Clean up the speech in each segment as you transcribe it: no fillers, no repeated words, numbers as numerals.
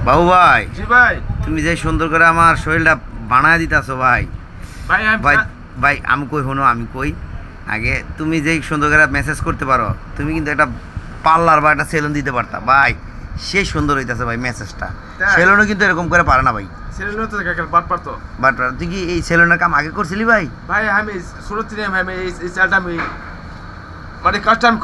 বাবু ভাই, জি ভাই। তুমি যে সুন্দর করে আমার শরীরটা বানায় দিতেছো ভাই। ভাই ভাই ভাই আমি কই হনো, আমি কই আগে তুমি যে সুন্দর করে মেসেজ করতে পারো, তুমি কিন্তু একটা পার্লার বা একটা সেলুন দিতে পারতা ভাই। সেই সুন্দর হইতেছে ভাই মেসেজটা। তাই? সেলুনও কিন্তু এরকম করে পারে না ভাই। সেলুন তো বাট পারতো। বাট তুই কি এই সেলুনের কাম আগে করছিলি ভাই? ভাই আমি শুরু থেকে ভাই আমি এই চালটা আমি মানে কাজটা আমি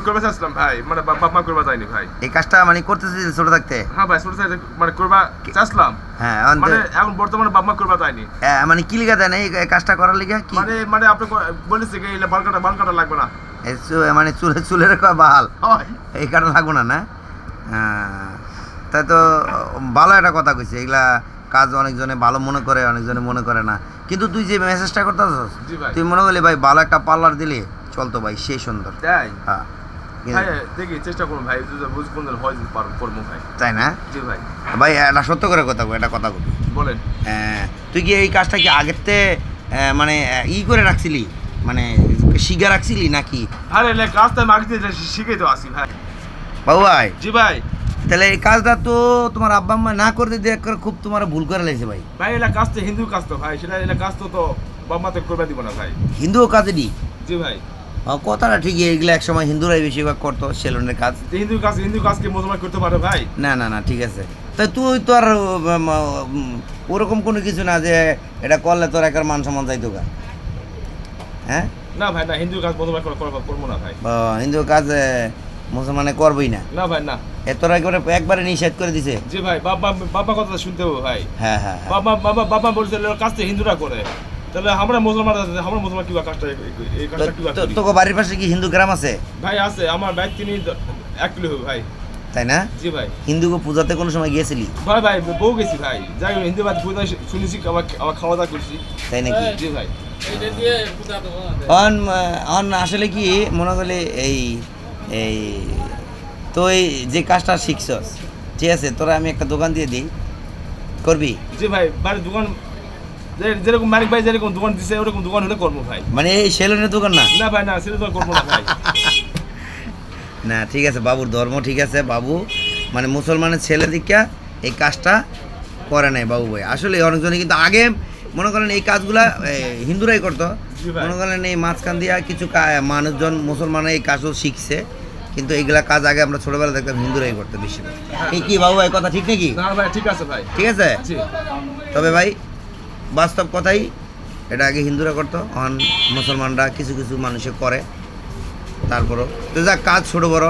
করবে চাচ্ছিলাম ভাই, মানে বাপ মা করবা যায়নি ভাই। এই কাজটা মানে করতেছিস ছোট থাকতে? হ্যাঁ ভাই ছোট থেকে মানে করবা চাচ্ছিলাম। হ্যাঁ মানে এখন বর্তমানে বাপ মা করবা যায়নি। মানে কি লিখা দেয় না এই কাজটা করার লিখা কি? মানে আপনি বলেছে কি বাল কাটা লাগবে না। মানে চুলের বাল হয় এই কাটা লাগবো না না? তাই তো ভালো একটা কথা কইছে। এগুলা কাজ অনেকজনে ভালো মনে করে, অনেকজনে মনে করে না। কিন্তু তুই যে মেসেজটা করতেছস, জি ভাই। তুই মনে করলি ভাই ভালো একটা পার্লার দিলে চলতো ভাই, সেই সুন্দর। তাই হ্যাঁ ভাই দেখি চেষ্টা করুন ভাই, যদি বুঝ কোন দিন হয় করবো ভাই। তাই না জি ভাই। ভাই? এটা সত্য করে কথা কই, এটা কথা কই। বলেন। তুই কি এই কাজটা কি আগেরতে মানে করে রাখছিলি, মানে শিখা রাখছিলি নাকি? আরে কাজটা আমি আগে থেকে শিখে তো আসি ভাই। বাবু ভাই, জি ভাই। তাহলে এই কাজটা তো তোমার আব্বা আম্মা না করতে দিয়ে খুব তোমার ভুল করে লাগছে ভাই। ভাই এলা কাজ তো হিন্দু কাজ তো ভাই, সেটা এলা কাজ তো বাপ মাতে করবে দিব না ভাই। হিন্দুও কাজে দি? জি ভাই। কথাটা ঠিকই, এগুলো এক সময় হিন্দুরাই বেশিরভাগ করতো সেলুনের কাজ। হিন্দু কাজকে মুসলমান করতে পারে ভাই? না না না, ঠিক আছে। তাই তুই তো আর ওরকম কোনো কিছু না যে এটা করলে তোর একার মান সম্মান যাইতো গা। হ্যাঁ না ভাই না, হিন্দু কাজ মুসলমান করবো না ভাই। হিন্দু কাজ মুসলমানে করবই না? না ভাই না। তোরা একবারে নিষেধ করে দিছে? জি ভাই, বাবা কথা শুনতে হবে ভাই। হ্যাঁ হ্যাঁ। বাবা বলছে কাজটা হিন্দুরা করে, তাহলে আমরা মুসলমান কি কাজটা এই কাজটা কি করি? তোকে বাড়ির পাশে কি হিন্দু গ্রাম আছে? ভাই আছে, আমার বাইক তিনি 1 কিলো হবে ভাই। তাই না? জি ভাই। হিন্দুকে পূজাতে কোনো সময় গিয়েছিলি? ভাই বউ গেছি ভাই, যাই হোক হিন্দু বাদ পূজা শুনেছি, আমার খাওয়া দাওয়া করছি। তাই নাকি? জি ভাই। আসলে কি মনে করলে এই এই তো এই যে কাজটা শিখছস, ঠিক আছে, তোরা আমি একটা দোকান দিয়ে দিই, করবি? জি ভাই, বাড়ির দোকান যেরকম মালিক ভাই যেরকম দোকান দিছে ওরকম দোকান হলে করবো ভাই। মানে এই সেলুনের দোকান না? না ভাই না, সেটা তো করবো না ভাই। না ঠিক আছে, বাবুর ধর্ম ঠিক আছে। বাবু মানে মুসলমানের ছেলে দিকা এই কাজটা করে নাই বাবু ভাই। আসলে অনেকজনে কিন্তু আগে মনে করেন এই কাজগুলা হিন্দুরাই করতো। মনে করেন এই মাঝখান দিয়া কিছু মানুষজন মুসলমান এই কাজও শিখছে, কিন্তু এইগুলা কাজ আগে আমরা ছোটবেলা দেখতাম হিন্দুরাই করতো বেশি। এই কি বাবু ভাই কথা ঠিক নাকি? না ভাই ঠিক আছে ভাই। ঠিক আছে। জি। তবে ভাই বাস্তব কথাই, এটা আগে হিন্দুরা করতো, এখন মুসলমানরা কিছু কিছু মানুষে করে। তারপরও তো যা কাজ ছোট বড়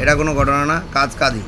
এটা কোনো ঘটনা না, কাজ কাজই।